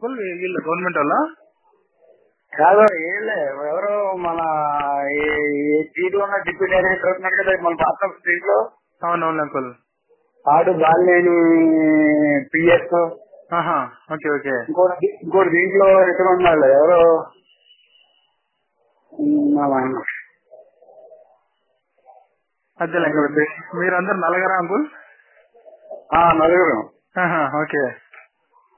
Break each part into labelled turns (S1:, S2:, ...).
S1: Uncle వీళ్ళు government వాళ్ళ
S2: కాదు ఏలే ఎవరో మన సీట్ ఉన్న డిప్యూటీ డైరెక్టర్ ఉన్నాడు కదా మన పాత స్ట్రీట్ లో.
S1: అవునవును అంకుల్.
S2: ఆడు బాలేని పిఎస్.
S1: Okay okay.
S2: ఇంకోటి దీంట్లో ఎక్కడ ఉన్నాడు ఎవరో
S1: అదే అంకుల్. మీరందరు నలుగురా అంకుల్?
S2: నలుగురు.
S1: ఓకే.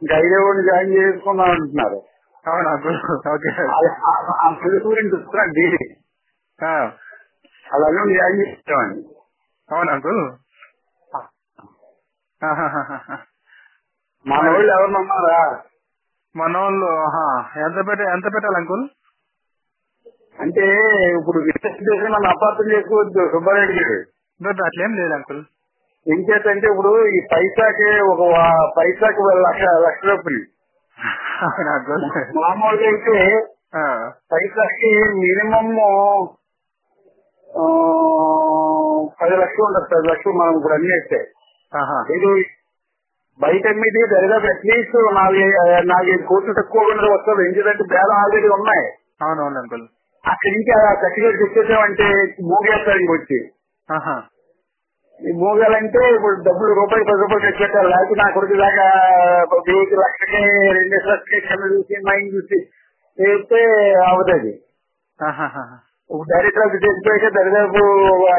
S2: ఇంకా ఐదే వాడిని జాయిన్ చేసుకుందాం అంటున్నారు.
S1: అవునా అంకుల్? ఓకే.
S2: గురించి వస్తున్నాడు డీడీ అలాగే జాయిన్ చేస్తామండి.
S1: అవునా అంకుల్?
S2: మన వాళ్ళు ఎవరన్నా ఉన్నారా?
S1: మన వాళ్ళు ఎంత పెట్టాలి అంకుల్?
S2: అంటే ఇప్పుడు విశేషం మనం అపార్థం చేసుకోవద్దు సుబ్బారెడ్డి గారు.
S1: అట్లేం లేదు అంకుల్.
S2: ఏం చేతంటే ఇప్పుడు ఈ పైసాకి పైసాకి లక్ష రూపాయలు మామూలుగా అయితే పైసాకి మినిమం 10 లక్షలు ఉండదు. 10 లక్షలు మనం ఇప్పుడు అన్ని వేస్తే ఇది బయట మీద దరిదాపు అట్లీస్ట్ 4-5 కోట్లు తక్కువ వస్తుంది. ఎందుకంటే బేరం ఆల్రెడీ ఉన్నాయి.
S1: అవునవును అంకుల్.
S2: అక్కడి నుంచి ఆ సర్టిఫికేట్ తెచ్చేసామంటే మూగేస్తారు ఇంకొచ్చి. ఈ మూగాలంటే ఇప్పుడు డబ్బులు రూపాయి 10 రూపాయలు ఖర్చు పెట్టాలి. లేకపోతే నా కొడుకు దాకా 1 లక్షకి 2 లక్షలకి కళ్ళు చూసి మైండ్ చూసి చేస్తే అవుతుంది. ఇప్పుడు డైరెక్టర్ అది తెచ్చిపోయాక దరిదాపు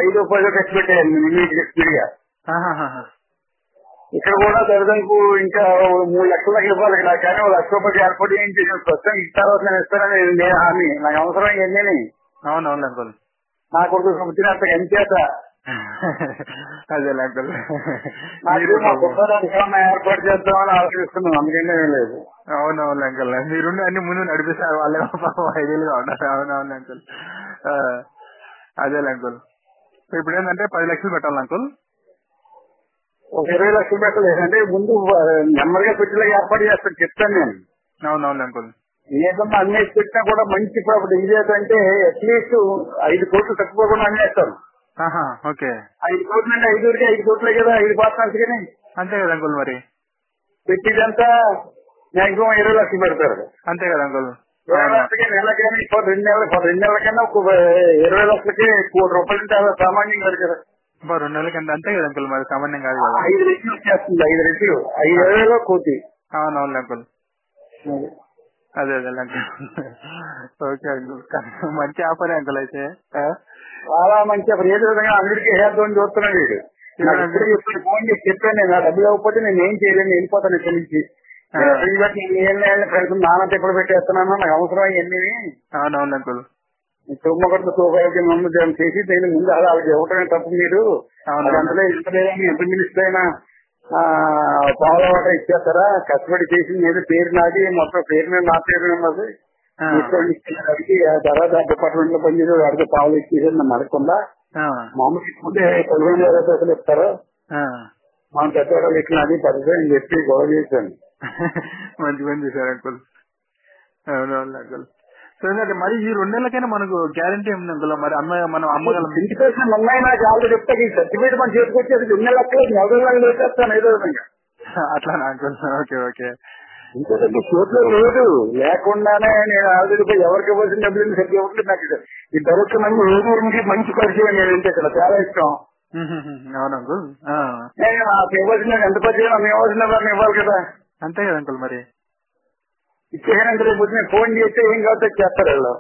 S2: 5-10 ఖర్చు పెట్టేయాలి స్పీడ్గా. ఇక్కడ కూడా దరిదాపు ఇంకా 3 లక్షల దాకా ఇవ్వాలి. నాకు కానీ 1 లక్ష రూపాయలు ఏర్పాటు ఏం చేసిన ప్రస్తుతం ఇస్తారో నేను ఇస్తానని నేను హామీ. నాకు అవసరం ఇవన్నీ.
S1: అవునవును అంకుల్.
S2: నా కొడుకు వచ్చినంత ఎంచేత
S1: అదే అంకుల్
S2: ఏర్పాటు చేద్దామని ఆలోచిస్తున్నాం. అందుకనే లేదు.
S1: అవునవును అంకుల్. మీరుండి అన్ని ముందు నడిపిస్తారు వాళ్ళే ఐడియల్గా ఉన్నారు. అవునవును అంకుల్. అదే అంకుల్. ఇప్పుడు ఏంటంటే 10 లక్షలు పెట్టాలి అంకుల్.
S2: ఒక 20 లక్షలు పెట్టలేదు అంటే ముందు నెమ్మదిగా పెట్టేలా ఏర్పాటు చేస్తాను చెప్తాను నేను.
S1: అవునవును అంకుల్.
S2: ఏదన్నా అన్నేసి పెట్టినా కూడా మంచి ప్రాపర్టీ ఇదేంటంటే అట్లీస్ట్ 5 కోట్లు తక్కువకుండా అన్నేస్తాను.
S1: ఓకే.
S2: 5 కోట్లు అంటే 5 కోట్లే కదా 5 పార్ట్నర్స్ కానీ.
S1: అంతే కదా అంకుల్. మరి
S2: పెట్టిదంతా మాక్సిమం 20 లక్షలు పెడతారు.
S1: అంతే కదా అంకుల్.
S2: 20 లక్షలకి నెల కానీ 2 నెలల కన్నా ఒక 20 లక్షలకి 1 కోటి రూపాయలు అంటే అలా సామాన్యం కాదు కదా.
S1: 2 నెలల కింద అంతే కదా అంకుల్. మరి సామాన్యం కాదు కదా.
S2: 5 రెట్లు వచ్చేస్తుంది. 5 రెట్లు 5,20,000 కోటి.
S1: అవునవును అంకుల్. అదే అంకుల్. Okay uncle. మంచి ఆఫర్ అంకుల్ అయితే.
S2: చాలా మంచి ఆఫర్. ఏదో విధంగా అందరికీ వేద్దాం చూస్తున్నాడు వీడు. ఫోన్ చేసి చెప్పాను నేను డబ్బులు ఇవ్వకపోతే నేను ఏం చేయలేను వెళ్ళిపోతాను ఇక్కడి నుంచి. ప్రజలు నాన్న ఎప్పుడు పెట్టేస్తున్నాను నాకు అవసరం ఇవన్నీ.
S1: అవునవును అంకుల్.
S2: తుమ్మగడ్డ సూపర్కి నమ్మకం చేసి దీని ముందు అలా ఇవ్వటమే తప్పు. మీరు అంతలో ఇస్తలేదని ఎంత మినిస్టర్ అయినా పావుల వాట ఇచ్చేస్తారా? కష్టపడి చేసింది ఏదో పేరు నాది మొత్తం పేరు మీద నా పేరు ఉన్నది. తర్వాత డిపార్ట్మెంట్ లో పనిచేసే వాడికి పావులు ఇచ్చేసి నన్ను అడగకుండా మామూలు ఇచ్చుకుంటే 15,000 రూపాయలు ఇస్తారు. మనం పెద్దవాళ్ళు ఇట్లా అది పరిచయం అని చెప్పి గొడవ చేశాను.
S1: మంచి పని చేశారు అంకుల్. అవునవును అంకుల్. సో మరి ఈ 2 నెలలకైనా మనకు గ్యారంటీ ఉంది అంకుల్. మరి మనం అమ్మగలం.
S2: ఇంటికేషన్ ఉన్నాయి నాకు ఆల్రెడీ చెప్తా. ఈ సర్టిఫికేట్ మన చేసుకొచ్చేది 2 నెలలు 4 నెలలు వేసేస్తాను ఏదో విధంగా.
S1: అట్లానా అంకుల్? Okay okay.
S2: ఇంకోటి చేతిలో లేదు లేకుండానే నేను ఆల్రెడీ ఎవరికి ఇవ్వాల్సిన డబ్బులు సరిగ్గా ఇవ్వట్లేదు. నాకు ఈ డైరెక్ట్ మంది ఏదైనా మంచి పరిచయం నేను ఇంటే ఇక్కడ చాలా ఇష్టం.
S1: అవును అంకుల్.
S2: నాకు ఇవ్వాల్సిన ఎంత పరిచయం నాకు ఇవ్వాల్సిన వారిని ఇవ్వాలి కదా.
S1: అంతే కదా అంకుల్. మరి
S2: ఇచ్చేయనంటే రేపు నేను ఫోన్ చేస్తే ఏం కావచ్చు చేస్తారు వాళ్ళు.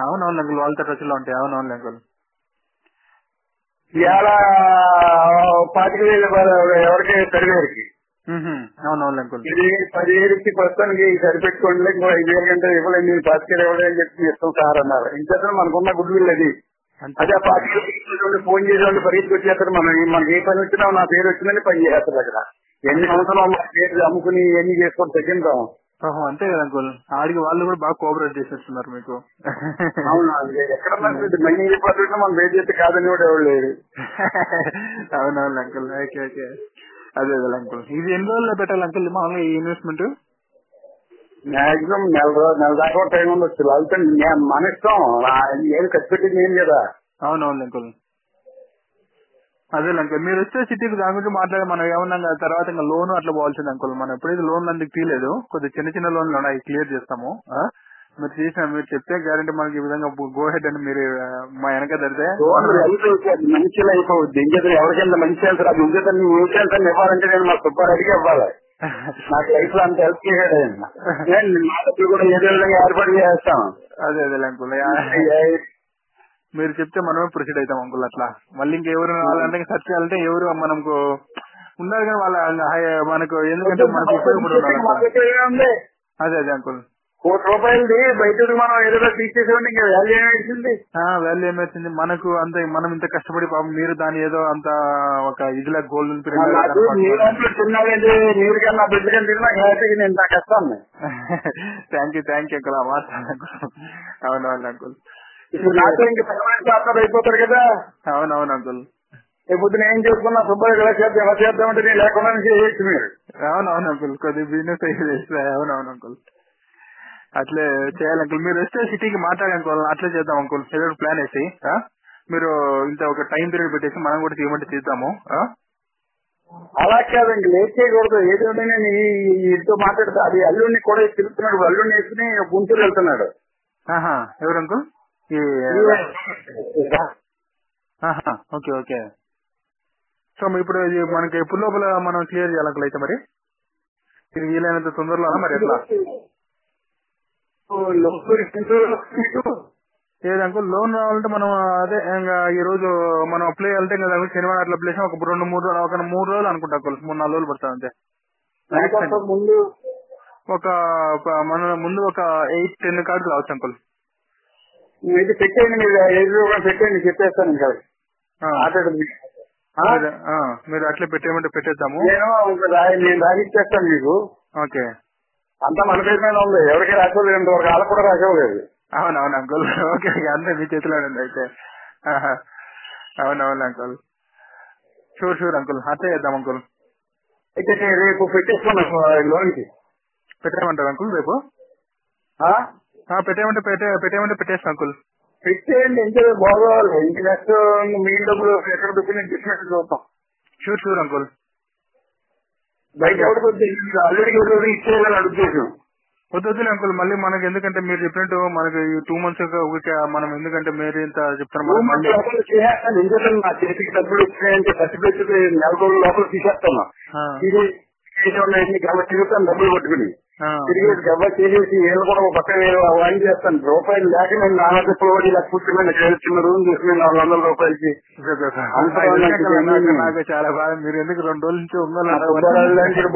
S1: అవునవును అంకుల్. వాళ్ళతో టచ్లో ఉంటాయి. అవునవును అంకుల్.
S2: ఇలా 25,000 ఎవరికి సర్వేకి.
S1: అవునవును అంకుల్.
S2: ఇది 10,000 ప్రస్తుతానికి సరిపెట్టుకోండి. ఇంకో 5,000 కంటే ఇవ్వలేదు మీరు 25,000 ఇవ్వలేని చెప్పి ఇస్తాం సార్ అన్నారు. ఇంకేత మనకున్న గుడ్ విల్ అది. అదే 25,000 ఫోన్ చేసేవాళ్ళు పరిగెత్తి వచ్చేస్తారు. మనకి ఏ పని వచ్చినా నా పేరు వచ్చిందని పని చేస్తారు. అక్కడ ఎన్ని సంవత్సరాలు మన పేరు అమ్ముకుని ఇవన్నీ చేసుకొని తగ్గిందాం.
S1: అంతే కదా అంకుల్. ఆడికి వాళ్ళు కూడా బాగా కోఆపరేట్ చేసేస్తున్నారు మీకు.
S2: అవునా? ఎక్కడ మనీ డిపాజిట్ మనం పే చేస్తే కాదని కూడా ఎవరు లేదు.
S1: అవునవును అంకుల్. Okay okay. అదే అంకుల్. ఇది ఎన్ని రోజుల్లో పెట్టాలి అంకుల్ మామూలుగా ఈ ఇన్వెస్ట్మెంట్?
S2: మాక్సిమం నెల దాకా టైం ఉండొచ్చు. లేకపోతే మన ఇష్టం. ఏది ఖర్చు పెట్టింది ఏం కదా.
S1: అవునవును అంకుల్. అదే అంకుల్ మీరు వచ్చే సిటీకి దాని గురించి మాట్లాడి మనం ఏమన్నాం కదా తర్వాత ఇంకా లోన్ అట్లా పోవాల్సింది అంకుల్. మనం ఎప్పుడైతే లోన్లు అందుకు తీయలేదు కొద్దిగా చిన్న చిన్న లోన్లు ఉన్నాయి క్లియర్ చేస్తాము. మీరు చెప్తే గ్యారంటీ మనకి ఈ విధంగా గో హెడ్ అని మీరు మా వెనక ధరితే
S2: మంచి లైఫ్ అవుద్ది. ఇంకేత ఎవరికైనా మంచి వెళ్తారు అది ఇంకేత ఇంకేత ఇవ్వాలంటే నేను మా సుబ్బారెడ్డికి ఇవ్వాలి. నాకు లైఫ్ లో అంత హెల్ప్ చేశాడు మా డబ్బులు కూడా ఏదో విధంగా ఏర్పాటు చేస్తాం.
S1: అదే అదే అంకుల్ మీరు చెప్తే మనమే ప్రొసీడ్ అవుతాం అంకుల్. అట్లా మళ్ళీ ఇంకెవరు వాళ్ళంటే సెర్చ్ చేయాలంటే ఎవరు మనకు ఉన్నారు కానీ వాళ్ళ మనకు ఎందుకంటే మనకు ఉపయోగపడి అదే అదే అంకుల్
S2: ₹1,00,00,000 బయట మనం ఏదో తీసేసేవాడి ఇంకా వాల్యూ ఏమైంది?
S1: వాల్యూ ఏమైతుంది మనకు అంత మనం ఇంత కష్టపడి పాపం మీరు దాని ఏదో అంత ఒక ఇదిలా గోల్డ్
S2: చిన్నది మీరు కన్నా బిడ్డ కంటే నాకు హ్యాపీగా నేను నా కష్టాన్ని.
S1: థ్యాంక్ యూ అంకుల్ ఆ మాట అవునవును అంకుల్.
S2: ఇప్పుడు నాతో ఇంకా పర్మనెంట్ పార్ట్నర్ అయిపోతారు కదా.
S1: అవునవును అంకుల్
S2: పొద్దున ఏం చేసుకున్నా సుబ్బారెడ్డి ఎలా చేద్దామంటే నేను లేకుండా చేయొచ్చు మీరు.
S1: అవునవును అంకుల్ కొద్దిగా బిజినెస్ అయితే అవునవును అంకుల్ అట్లే చేయాలి అంకుల్. మీరు వస్తే సిటీకి మాట్లాడానుకోవాలి అట్లే చేద్దాం అంకుల్. ఏదో ప్లాన్ వేసి మీరు ఇంత ఒక టైం పీరియడ్ పెట్టేసి మనం కూడా తీయమంటే తీద్దాము.
S2: అలా కాదండి లేట్ చేయకూడదు. ఏదో నేను ఇంట్లో మాట్లాడతా అది అల్లుడిని కూడా తిరుగుతున్నాడు. అల్లుడిని వేసుకుని గుంటూరు వెళ్తున్నాడు.
S1: ఎవరు అంకుల్? ఓకే ఓకే సో ఇప్పుడు ఇది మనకి ఎప్పుడు లోపల మనం క్లియర్ చేయాలి అంకుల్? అయితే మరి ఇది వీలైనంత తొందరలో మరి ఎట్లా ఏది అంకుల్ లోన్ రావాలంటే మనం అదే ఇంకా ఈ రోజు మనం అప్లై చేయాలంటే ఇంకా శనివారం అట్లా అప్లై చేసాం. ఒక 2-3 రోజులు అనుకుంటా అంకుల్. 3-4 రోజులు పడుతుంది అంతే.
S2: ముందు
S1: మన ముందు ఒక 8-10 కార్డులు రావచ్చు అంకుల్.
S2: ఇది పెట్టేయండి మీరు పెట్టేయండి చెప్పేస్తాను ఇంకా
S1: మీరు అట్లే పెట్టేయమంటే పెట్టేద్దాము.
S2: నేను రాగిచ్చేస్తాను మీకు.
S1: ఓకే
S2: అంతా మన పేరు మీద ఉంది. ఎవరికి రాసుకోలేదు ఇంతవరకు వాళ్ళకు కూడా రాసుకోలేదు.
S1: అవునవును అంకుల్ ఓకే అంతే మీ చేతిలో ఉంది అయితే. అవునవును అంకుల్ షూర్ అంకుల్ అట్లే చేద్దాం అంకుల్.
S2: అయితే రేపు పెట్టేసుకున్నాను లోన్కి.
S1: పెట్టేయమంటారు అంకుల్ రేపు? పెట్టేయమంటే పెట్టేస్తాను అంకుల్.
S2: పెట్టేయండి ఇంకా బాగోవాలి. ఇంక నెక్స్ట్ మీ డబ్బులు ఎక్కడ దొరికిన డిస్కౌంట్ చూద్దాం.
S1: Sure uncle.
S2: బయట ఎవరికి ఆల్రెడీ ఇచ్చేయాలని అడుగుతాం.
S1: వద్దులే అంకుల్ మళ్ళీ మనకి ఎందుకంటే మీరు చెప్పినట్టు మనకి 2 months మనం ఎందుకంటే మీరు ఇంత చెప్తారు
S2: ఎందుకంటే నా చేతికి డబ్బులు వచ్చినాయంటే సర్టిఫికెట్ 4 రోజుల లోపల తీసేస్తాను. తిరుగుతాను డబ్బులు పట్టుకుని తిరిగి గవ్వ చేసేసి ఏళ్ళు కూడా ఒక పక్కన వాయిన్ చేస్తాను. రూపాయలు లేక నేను నాన్న తిప్పలు పడి ఇలా కూర్చున్నాను. చిన్న రూమ్ తీసుకుని ₹400
S1: నాకు చాలా బాగా. మీరు ఎందుకు 2 రోజుల నుంచి
S2: ఉండాలి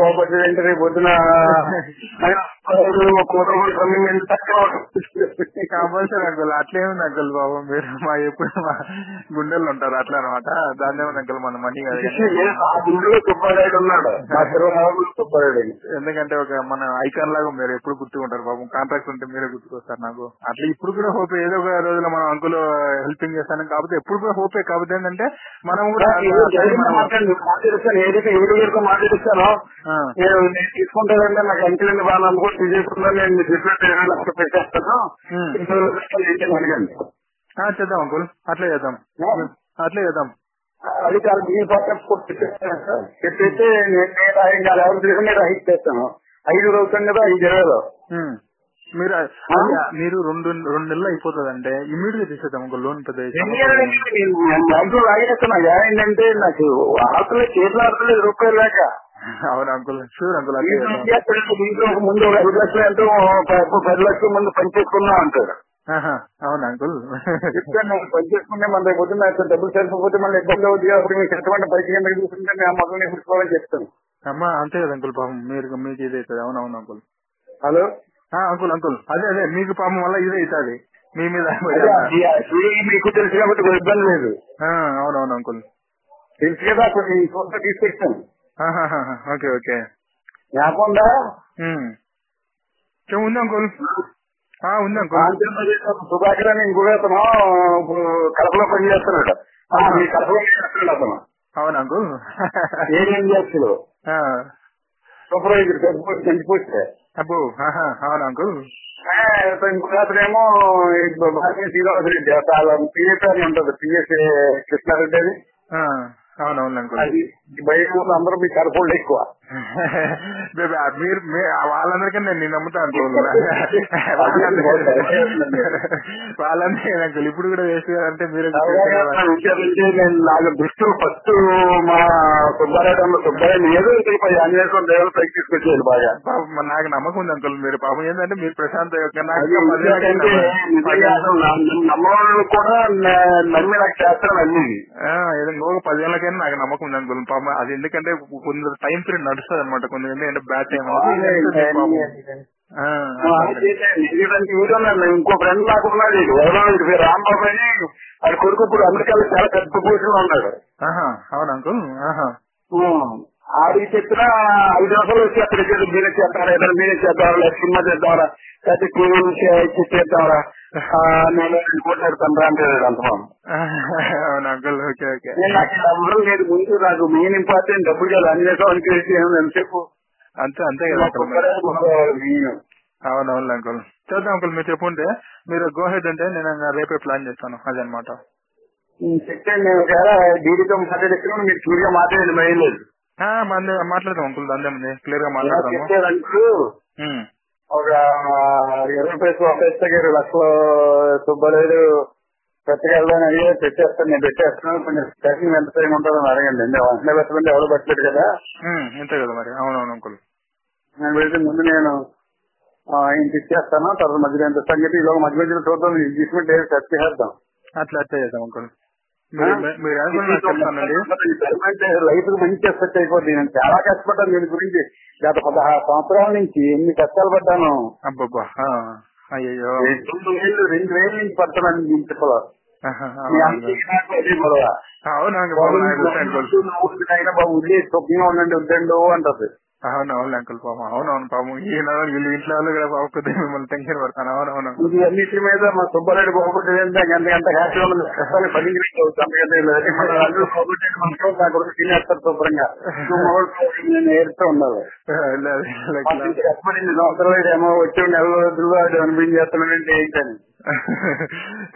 S2: బాగుపడ్డాడు అంటే రేపు పొద్దున
S1: కంపల్సరీ అంకుల్. అట్లేముంది అంకుల్ బాబు మీరు ఎప్పుడు మా గుండెల్లో ఉంటారు అట్లా అనమాట. దాన్ని ఏముంది అంకుల్ మన మనీ
S2: సుబ్బారెడ్డి ఉన్నాడు.
S1: ఎందుకంటే ఒక మన ఐకాన్ లాగా మీరు ఎప్పుడు గుర్తుకుంటారు బాబు. కాంట్రాక్ట్ ఉంటే మీరే గుర్తుకొస్తారు నాకు. అట్లా ఇప్పుడు కూడా హోప్ ఏదో ఒక రోజులో మనం అంకుల్ హెల్పింగ్ చేస్తాను కాబట్టి ఎప్పుడు కూడా హోపే. కాబట్టి ఏంటంటే మనం కూడా
S2: ఏదైతే ఏడుగురితో మాట్లాడిస్తానో నేను తీసుకుంటానంటే నాకు అంకెలండి బాగా అనుకుంటే తీసుకుంటాను. నేను చెప్పినట్టు పెట్టేస్తాను.
S1: చేద్దాం అంకుల్ అట్లే చేద్దాం.
S2: అది కాదు మీ పక్కన చెప్పేస్తే నేను ఎవరు తీసుకుని రైట్ చేస్తాను. 5 రోజులు కదా 5
S1: మీరు 2 నెలలు అయిపోతుందంటే ఇమీడియట్ గా తీసేద్దాం అంకుల్ లోన్. పెద్ద
S2: లాగేస్తున్నా ఏంటంటే నాకు ఆటలు చేతులు ఆడతలేదు రూపాయలు లేక.
S1: అవును అంకుల్ షూర్ అంకుల్.
S2: దీంట్లో ముందు 5 లక్షలు ఎంతో 10 లక్షల ముందు పనిచేసుకున్నాం అంటారు.
S1: అవును అంకుల్
S2: చెప్తాను పనిచేసుకుంటే మన రేపు పొద్దున్న డబ్బులు సరిపోతే మళ్ళీ ఇబ్బంది అవుతుంది. అప్పుడు మీకు ఎటువంటి బయట కిందకి చూస్తుంటే మేము మొదలు చూసుకోవాలని చెప్తాను.
S1: అమ్మా అంతే కదా అంకుల్ పాపం మీకు ఇది అవుతుంది. అవునవును అంకుల్.
S2: హలో
S1: అంకుల్ అదే మీకు పాపం వల్ల ఇదే అవుతుంది మీ మీద.
S2: మీకు తెలుసు కాబట్టి ఇబ్బంది లేదు.
S1: అవునవును అంకుల్
S2: తెలుసు కదా ఫోటో తీసుకొచ్చాను.
S1: ఓకే
S2: లేకుండా
S1: ఉంది అంకుల్. ఉంది అంకుల్.
S2: సుధాకర్ అని ఇంకొక అతను ఇప్పుడు కడపలో పనిచేస్తున్నాడు. కడపలో చేస్తున్నాడు అతను.
S1: అవును అంకుల్.
S2: ఏం చేస్తాడు సూపర్వైజర్ చనిపోతే.
S1: అబ్బో అవును అంకుల్.
S2: ఇంకొక అతనేమో శ్రీనివాసరెడ్డి వాళ్ళ పిఎస్ అని ఉంటుంది. పిఎస్ కృష్ణారెడ్డి అని
S1: అవునవును అంకుల్.
S2: అది బయట అందరూ మీ సరిపోళ్ళు ఎక్కువ.
S1: మీరు వాళ్ళందరికీ నేను నమ్ముతాను అంకుల్. వాళ్ళందరికీ అంకుల్ ఇప్పుడు కూడా వేస్ట్ అంటే మీరే
S2: నేను నాకు దృష్టిలో ఫస్ట్ మా సుబ్బారెడ్డి ఏదో ఆంజనేయ దేవుల పైకి తీసుకొచ్చేది బాగా.
S1: నాకు నమ్మకం ఉంది అంకుల్. మీరు పాపం ఏంటంటే మీరు ప్రశాంత్
S2: నమ్మవాళ్ళు కూడా నమ్మి నాకు చేస్తాను అన్ని
S1: ఏదో 10 ఏళ్ళకైనా నాకు నమ్మకం ఉంది అంకుల్. పాపం అది ఎందుకంటే కొంత టైం పీరియడ్ నడుస్తుంది అనమాట. కొంత ఎందుకంటే బ్యాడ్ టైం
S2: ఇంకో ఫ్రెండ్ నాకు ఉన్నాడు రాంబాబు అని అది కొడుకు ఇప్పుడు అమెరికాలో చాలా పెద్ద పొజిషన్ ఉన్నాడు.
S1: అవును అంకుల్.
S2: ఆడికి చెప్పిన 5 నిమిషాలు వచ్చి అక్కడ మీరే చేస్తారా ఏదైనా మీరే చేద్దామరా లేదా సినిమా చేద్దామరా లేకపోతే టీవీ చేద్దామరా నేను కొట్లాడుతాను రా అంటే అంటున్నాను. నాకు డబ్బులు లేదు ముందు నాకు మెయిన్ ఇంపార్టెంట్ డబ్బులు కాదు అన్ని చేసాం ఎంతసేపు
S1: అంతే అంతే కదా. అవునవును అంకుల్. చేద్దాం అంకుల్. మీరు చెప్పుంటే మీరు గో హెడ్ అంటే నేను రేపే ప్లాన్ చేస్తాను. అదే అనమాట.
S2: చెప్తాను నేను డీడీతో మాట్లాడేస్తున్నాను. మీరు క్లియర్ గా మాట్లాడండి భయం లేదు.
S1: మాట్లాడదాం అంకుల్. అందేముంది క్లియర్ గా మాట్లాడదాము.
S2: ఒక 20 పైసలు 20 లక్షలు సుబ్బలేడు పెట్టగలదని అడిగి పెట్టేస్తాను. నేను పెట్టేస్తున్నాను. కొంచెం ప్యాకింగ్ ఎంత టైం ఉంటుందో అడగండి. వెంటనే పెట్టమంటే ఎవరు పెట్టలేదు కదా.
S1: అంతే కదా మరి. అవునవును అంకుల్.
S2: నేను వెళ్తే ముందు నేను ఇంటికి ఇచ్చేస్తాను. తర్వాత మధ్యలో ఎంత సంగతి ఇలా మధ్య మధ్యలో చూద్దాం. తీసుకుంటే సెట్ చేద్దాం.
S1: అట్లా చేద్దాం అంకుల్.
S2: లైఫ్ మంచి సెట్ అయిపోద్ది. నేను చాలా కష్టపడ్డాను దీని గురించి. గత 16 సంవత్సరాల నుంచి ఎన్ని కష్టాలు పడ్డాను.
S1: అబ్బబ్బా. అయ్యో
S2: 2 వేల నుంచి పడుతున్నాను దీని చెప్పలో. అయినా బాబు ఉద్దే స్వప్నంగా ఉండండి వద్దండు అంటది.
S1: అవునవును అంకుల్. పాపం అవునవును పాపం వీళ్ళు ఇంట్లో వాళ్ళు కూడా బాగుంటుంది మిమ్మల్ని టెన్షన్ పడతాను. అవునవును.
S2: ఇది అన్నిటి మీద మా సుబ్బారెడ్డి బాగుంటుంది గంట హ్యాపీ ఉన్నది. 10 తినేస్తారు శుభ్రంగా. నేను ఏడుతూ ఉండాలి. కష్టపడింది సంవత్సరాలు ఏమో వచ్చి నెల రోజుల్లో అది అనిపించేస్తున్నాడంటే ఏంటని.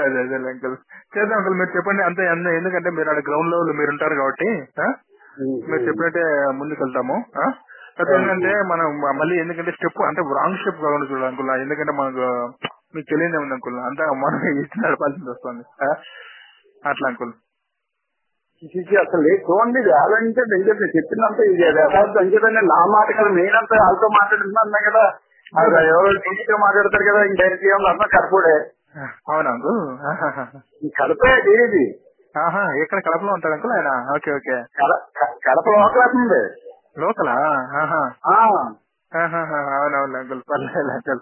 S1: అదే అదే అంకుల్. చేద్దాం అంకుల్. మీరు చెప్పండి అంతే. ఎందుకంటే మీరు అక్కడ గ్రౌండ్ లెవెల్ మీరు ఉంటారు కాబట్టి మీరు చెప్పినట్టే ముందుకు వెళ్తాము. ఏంటంటే మనం మళ్ళీ ఎందుకంటే స్టెప్ అంటే రాంగ్ స్టెప్ కాకుండా చూడాలి అంకుల్. ఎందుకంటే మనకు మీకు తెలియదే ఉంది అంకుల్. అంతా మనం ఇచ్చి నడపాల్సింది వస్తుంది. అట్లా అంకుల్.
S2: అసలు చూడండి వేలంటే చెప్పినంత ఇది అంచేతండి నా మాట కదా. నేనంతా వాళ్ళతో మాట్లాడుతున్నాను కదా. ఎవరో టీవీతో మాట్లాడతారు కదా. ఇంక డైరెక్ట్ అన్నా కడపడే.
S1: అవునా అంకుల్.
S2: కడపే ఇది.
S1: ఎక్కడ కడపలో ఉంటాడు అంకుల్ ఆయన? Okay okay.
S2: కడప లోకలాస్తుంది.
S1: లోకలా? అవునవును అంకుల్. పర్లేదు అంకుల్.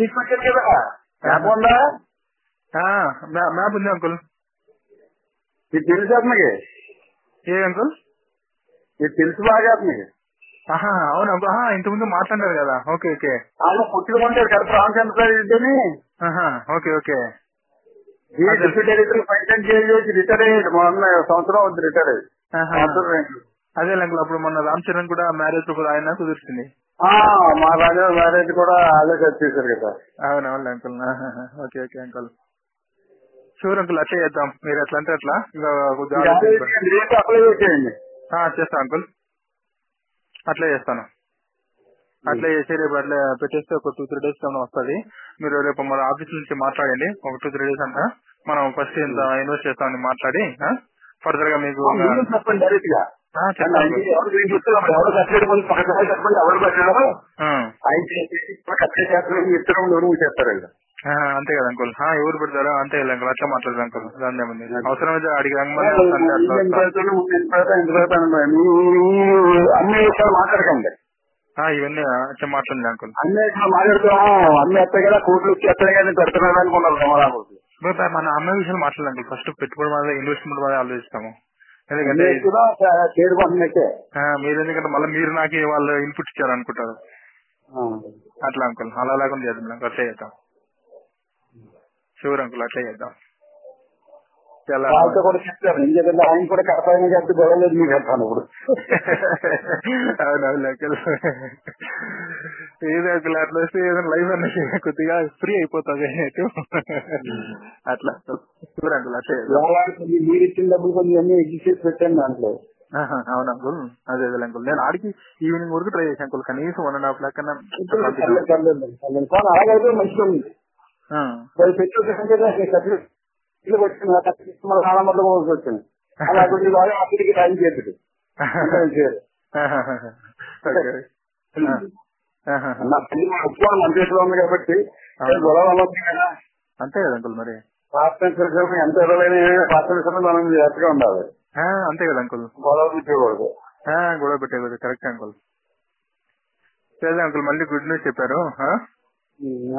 S2: తీసుకొచ్చారు కదా మ్యాప్ ఉందా?
S1: మ్యాప్ ఉంది అంకుల్.
S2: ఇది తెలుసు అతనికి.
S1: ఏ అంకుల్?
S2: ఇది తెలుసు బాగా అతనికి.
S1: అవును అంకుల్. ఇంతకుముందు మాట్లాడారు కదా. Okay okay.
S2: పుట్టుకుంటారు కడప రామచంద్ర రెడ్డిని.
S1: Okay okay.
S2: Deputy editor finance చేసి రిటైర్ అయ్యాడు. మొన్న సంవత్సరం అవుతుంది రిటైర్ అయ్యాడు.
S1: అదే అంకుల్. అప్పుడు మొన్న రామ్ చరణ్ కూడా మ్యారేజ్ కూడా ఆయన కుదురుతుంది.
S2: మా రాజా మ్యారేజ్ కూడా అదే చేశారు కదా.
S1: అవునవును uncle. Okay okay uncle. Sure uncle. అట్లా చేద్దాం. మీరు ఎట్లా అంటే అట్లా
S2: అప్లై చేసేయండి.
S1: చేస్తాను అంకుల్. అట్లా చేస్తాను. అట్లా చేసి రేపు అట్లా పెట్టేస్తే ఒక 2-3 days వస్తుంది. మీరు రేపు మన ఆఫీస్ నుంచి మాట్లాడండి. ఒక 2-3 days అంతా మనం ఫస్ట్ ఎంత ఇన్వెస్ట్ చేస్తామని మాట్లాడి ఫర్దర్ గా మీకు
S2: చెప్పండి డైరెక్ట్ గా. చెప్పండి ఎవరు చెప్పండి ఎవరు పెట్టారో చేస్తారండి.
S1: అంతే కదా అంకుల్. ఎవరు పెడతారో అంతే అంకుల్. అట్లా మాట్లాడదు అంకుల్. దాని అవసరమైతే అడిగి
S2: అన్ని విషయాలు మాట్లాడకండి.
S1: ఇవన్నీ అట్లా మాట్లాడండి అంకుల్.
S2: అన్ని మాట్లాడుతున్నాం. అన్ని ఎత్తాయి కదా కోట్లు ఎత్తాయి కదా పెడుతున్నారు అనుకున్నారు.
S1: మన అమ్మ విషయాలు మాట్లాడండి అంకుల్. ఫస్ట్ పెట్టుబడి మీద ఇన్వెస్ట్మెంట్ మీద ఆలోచిస్తాము. ఎందుకంటే మీరు ఎందుకంటే మళ్ళీ మీరు నాకు వాళ్ళు ఇన్పుట్ ఇచ్చారు అనుకుంటారు. అట్లా అంకుల్. అలా లేకుండా చేద్దాం అంకుల్. అట్లా చేద్దాం. Sure uncle. అట్లా చేద్దాం.
S2: కూడా చెప్తారు. ఎందుకంటే ఆయన కూడా కడపైన చెప్తే గొడవలేదు మీకు వెళ్తాను ఇప్పుడు.
S1: అవునవును అంకుల్. ఏదో అంకుల్ అట్లా వస్తే ఏదైనా లైఫ్ అనేది కొద్దిగా ఫ్రీ అయిపోతుంది అట్లా చూడు అంకుల్ అట్లే
S2: మీరు ఇచ్చిన డబ్బులు కొంచెం అన్ని ఎగ్జిట్ చేసి పెట్టాను దాంట్లో.
S1: అవును అంకుల్, అదే అంకుల్ నేను ఆడికి ఈవినింగ్ వరకు ట్రై చేశాను అంకుల్, కనీసం 1.5 lakh కన్నా.
S2: అలాగైతే మంచిగా ఉంది. ఇల్లు వచ్చింది వచ్చింది అలా కొంచెం బాగా అప్పటికి టైం చేతుడు మన చేతిలో ఉంది కాబట్టి గొడవ కదా.
S1: అంతే కదా అంకుల్, మరి
S2: పార్ట్నర్స్ ఎంత ఇవ్వలేని పార్ట్నర్స్ మనం జాగ్రత్తగా ఉండాలి.
S1: అంతే కదా అంకుల్,
S2: గొడవ పెట్టకూడదు.
S1: గొడవ పెట్టకూడదు. Correct uncle. సరే అంకుల్, మళ్ళీ గుడ్ న్యూస్ చెప్పారు.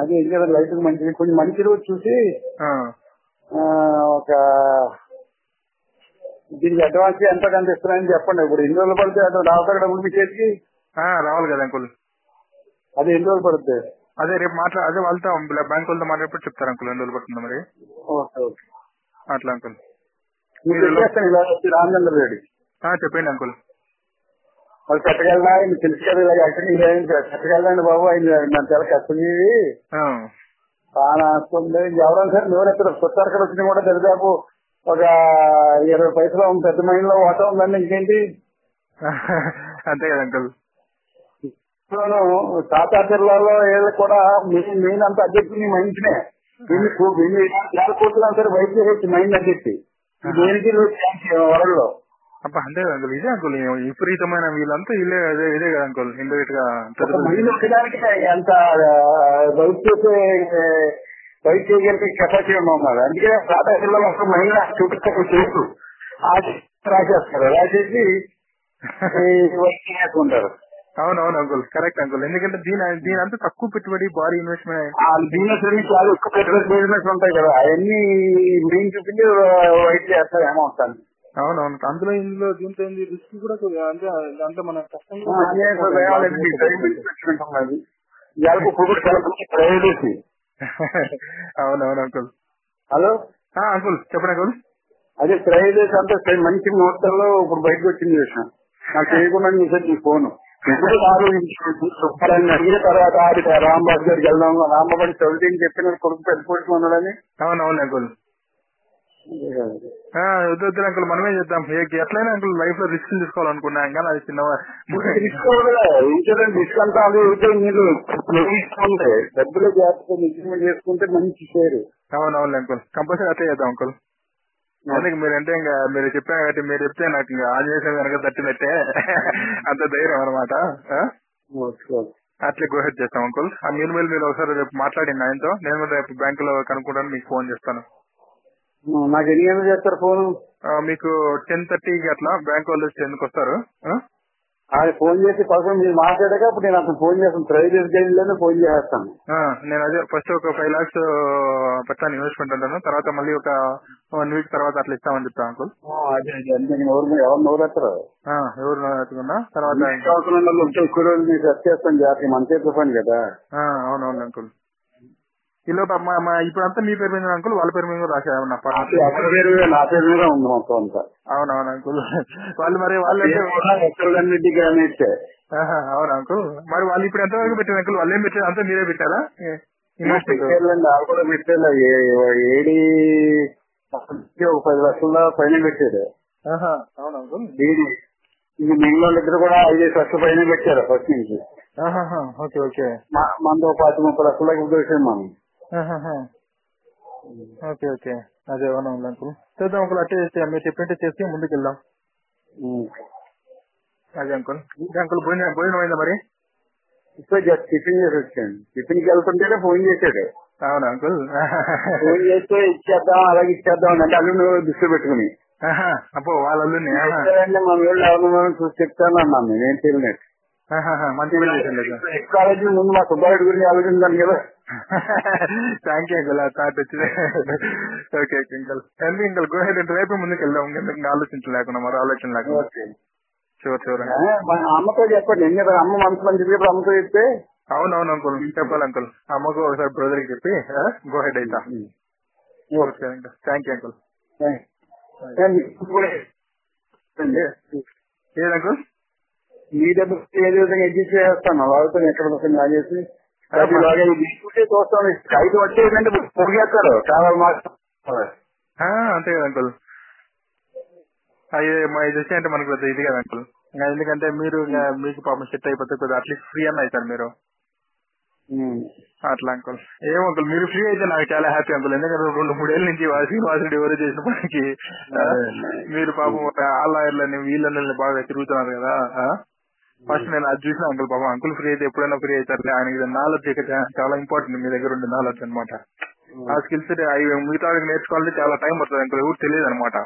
S2: అదే ఏం కదా లైఫ్ మంచిది. కొంచెం మంచి రోజు చూసి ఒక దీనికి అడ్వాన్స్ ఎంత కనిపిస్తున్నాయని చెప్పండి. ఇప్పుడు ఎన్ని రోజులు పడితే అక్కడ రావట్లేదు డబ్బులు మీ చేతికి
S1: రావాలి కదా అంకుల్.
S2: అది ఎన్ని రోజులు పడుతుంది?
S1: అదే రేపు అదే వాళ్ళతో బ్యాంక్ వాళ్ళతో మాట్లాడేప్పుడు చెప్తారు అంకుల్ ఎన్ని రోజులు పడుతుంది మరి.
S2: ఓకే ఓకే
S1: అట్లా అంకుల్.
S2: రామచంద్ర రెడ్డి
S1: చెప్పండి అంకుల్.
S2: వాళ్ళు పెట్టగలరా ఆయన తెలుసు కదా ఇలా పెట్టగలరండి బాబు, ఆయన మన చాలా కష్టం ఇది చాలా వస్తుంది. ఎవరైనా సరే లోన్ ఎక్కడ కొత్త అక్కడ వచ్చినా కూడా దరిదాపు ఒక 20 పైసలు పెద్ద మైండ్ లో ఓటా ఉందండి. ఇంకేంటి
S1: అంతే కదా అంకుల్.
S2: టాటా జిల్లాలో ఏళ్ళు కూడా మెయిన్ అంత అధ్యక్షుడు మైండ్నే కోట్లు సరే బయట చేయవచ్చు మైండ్ అధ్యక్షి దేనికి వరల్డ్లో.
S1: అబ్బా అంతే కదా అంకుల్, ఇదే అంకుల్ విపరీతమైన వీళ్ళంతా ఇదే ఇదే కదా అంకుల్. ఇండైరెక్ట్ గా
S2: మైండ్ ఒకదానికి ఎంత బయట చేయగలిగే కెపాసిటీ ఉన్నారు. అందుకే టాటా జిల్లాలో అసలు మైండ్ చూపిస్తారు చేస్తూ రాసేస్తారు, రాసేసి చేసుకుంటారు.
S1: అవునవును అంకుల్, కరెక్ట్ అంకుల్. ఎందుకంటే దీని అంతా తక్కువ పెట్టుబడి, భారీ ఇన్వెస్ట్మెంట్.
S2: బిజినెస్ చాలా ఎక్కువ పెట్టుబడి బిజినెస్ ఉంటాయి కదా, అవన్నీ మెయిన్ చూపించి వైట్ చేస్తారు అమౌంట్ అని.
S1: అవునవును, అందులో ఇందులో దీంట్లో రిస్క్ కూడా అంటే అంత మన కష్టం. అవునవును అంకుల్.
S2: హలో
S1: అంకుల్ చెప్పండి అంకుల్.
S2: అదే ప్రైవేట్ అంటే మంచి ముహూర్తంలో ఇప్పుడు బయటకు వచ్చింది విషయం. నాకు చేయకుండా చూసాను ఈ ఫోన్ అడిగిన తర్వాత ఆడికి రాంబాబు గారికి వెళ్దాం, రాంబాబు చదువుతీని చెప్పిన కొడుకు పెద్ద కొడుకు ఉన్నాడని.
S1: అవునవును అంకుల్. వద్దు అంకుల్, మనమే చేద్దాం. ఎట్లయినా అంకుల్ లైఫ్ లో రిస్క్ తీసుకోవాలనుకున్నాం కానీ అది చిన్న
S2: ఇన్సూరెన్స్ రిస్క్ అంతా అది మీరు డబ్బులు జాగ్రత్తగా ఇన్వెస్ట్మెంట్ చేసుకుంటే మంచి షేర్.
S1: అవునవును అంకుల్, కంపల్సరీ అట్లే చేద్దాం అంకుల్. అందుకే మీరంటే ఇంకా మీరు చెప్పారు కాబట్టి మీరు చెప్తే నాకు ఇంకా ఆంజనేయ వెనక తట్టినట్టే అంత ధైర్యం అనమాట. అట్లే గోహెడ్ చేస్తాం అంకుల్. ఆ మీన్ మీరు ఒకసారి రేపు మాట్లాడింది ఆయనతో, నేను కూడా రేపు బ్యాంకులో కనుక్కుంటాను, మీకు ఫోన్ చేస్తాను.
S2: నాకు ఎన్ని గంటలు చేస్తారు ఫోన్?
S1: మీకు 10:30కి అట్లా బ్యాంక్ వాళ్ళు 10కి వస్తారు.
S2: అది ఫోన్ చేసి పక్కన మీరు మాట్లాడాక అప్పుడు నేను అసలు ఫోన్ చేస్తాను, ప్రైవేట్ గైడ్లోనే ఫోన్ చేస్తాను.
S1: నేను అదే ఫస్ట్ ఒక 5 lakhs పెట్టాను ఇన్వెస్ట్మెంట్ అంటాను, తర్వాత మళ్ళీ ఒక 1 week తర్వాత అట్లా ఇస్తామని చెప్తాను అంకుల్.
S2: ఎవరు నవ్వుతారు
S1: ఎవరు ఎత్తుకున్నా తర్వాత
S2: ఎక్కువ రోజులు మీకు వచ్చేస్తాను జాతి మన చేతిలో పని కదా.
S1: అవునవును అంకుల్. ఇలా ఇప్పుడు అంతా మీ పేరు మీద అంకుల్, వాళ్ళ పేరు మీద రాశారు.
S2: నా పేరు మీద ఉంది మొత్తం అంతా.
S1: అవునవును అంకుల్. వాళ్ళు మరి వాళ్ళంటే అవును అంకుల్. మరి వాళ్ళు ఇప్పుడు ఎంతవరకు పెట్టారు అంకుల్? వాళ్ళు ఏం పెట్టారు? అంతా మీరే పెట్టారా
S2: ఇన్వెస్ట్మెంట్? కూడా పెట్టారు ఏడి ఒక 10 లక్షల పైన పెట్టారు.
S1: అవును అంకుల్.
S2: మిగిలిన ఇద్దరు కూడా 5-6 లక్షల పైన పెట్టారు ఫస్ట్ నుంచి.
S1: Okay okay.
S2: మనతో 20-30 లక్షలకు దొరికాం మనం.
S1: ఓకే ఓకే, అదే అవునా అంకుల్. చేద్దాం అంకుల్, అట్టే చేస్తే మీరు చెప్పినట్టే చేసి ముందుకు వెళ్దాం. అదే అంకుల్. అంకుల్ భోజనం అయిందా మరి?
S2: టిఫిన్ చేసి వచ్చాను. టిఫిన్ కి వెళ్తుంటేనే ఫోన్ చేశాడు.
S1: అవునా అంకుల్.
S2: ఫోన్ చేస్తే ఇచ్చేద్దాం అలాగే ఇచ్చేద్దాం అంటే అల్లు దృష్టి పెట్టుకుని
S1: అప్పో వాళ్ళ అల్లుని
S2: మన వాళ్ళు ఎవరు చూసి చెప్తాను అన్నాను నేను తెలియనట్టు.
S1: మంచి
S2: కాలేజీ ముందు మా సుబ్బారెడ్డి గురించి ఆలోచించాను కదా.
S1: థ్యాంక్ యూ అంకుల్, థాట్ వచ్చింది. Okay uncle. Uncle go head, రేపు ముందుకు వెళ్దాం, ఇంకా ఆలోచించలేకుండా మరో ఆలోచన లేకుండా. షూర్
S2: అమ్మతో చెప్పండి, ఎందుకంటే అమ్మ మనసు మంచిది అమ్మతో చెప్తే.
S1: అవునవును అంకుల్, చెప్పాలి అంకుల్. అమ్మకు ఒకసారి బ్రదర్ కి చెప్పి గో హెడ్ అవుతా. Okay uncle, thank you uncle. ఏది అంకుల్?
S2: మీ డబ్బు ఏదో విధంగా అడ్జస్ట్ చేస్తాను వాళ్ళతో ఎక్కడ పక్కన లాగేసి బాగా తీసుకుంటే చూస్తాను. కాగితం వచ్చేదంటే మురిగేస్తారు కావాలి మాకు.
S1: అంతే కదా అంకుల్. అవి చూసి అంటే మనకు పెద్ద ఇది కదా అంకుల్. ఎందుకంటే మీరు మీకు పాపం సెట్ అయిపోతే కొద్దిగా అట్లీస్ట్ ఫ్రీ అన్న అవుతారు మీరు అట్లా అంకుల్. ఏమో అంకుల్ మీరు ఫ్రీ అయితే నాకు చాలా హ్యాపీ అంకుల్. ఎందుకంటే 2-3 ఏళ్ళ నుంచి శ్రీనివాసుడు ఎవరు చేసిన పనికి మీరు పాపం ఆ లాయర్లని వీళ్ళని బాగా తిరుగుతున్నారు కదా. ఫస్ట్ నేను అది చూసిన అంకుల్. పాపం అంకుల్ ఫ్రీ అయితే ఎప్పుడైనా ఫ్రీ అవుతారు. ఆయనకి నాలెడ్జ్ చాలా ఇంపార్టెంట్. మీ దగ్గర ఉండే నాలెడ్జ్ అనమాట. ఆ స్కిల్స్ అవి మిగతా నేర్చుకోవాలంటే చాలా టైం పడుతుంది అంకుల్. ఎవరు తెలియదు అనమాట.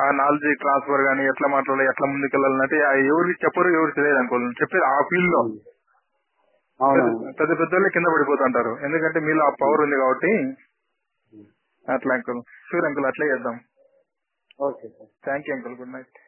S1: ఆ నాలెడ్జ్ ట్రాన్స్ఫర్ గానీ ఎట్లా మాట్లాడాలి ఎట్లా ముందుకెళ్ళాలంటే ఎవరికి చెప్పరు, ఎవరు తెలియదు అనుకోవాలి. చెప్పేది ఆ ఫీల్డ్ లో పెద్ద పెద్దోళ్ళే కింద పడిపోతుంటారు. ఎందుకంటే మీలో ఆ పవర్ ఉంది కాబట్టి. అట్లా అంకుల్. షూర్ అంకుల్ అట్లే చేద్దాం.
S2: Okay.
S1: Thank you uncle. Good night.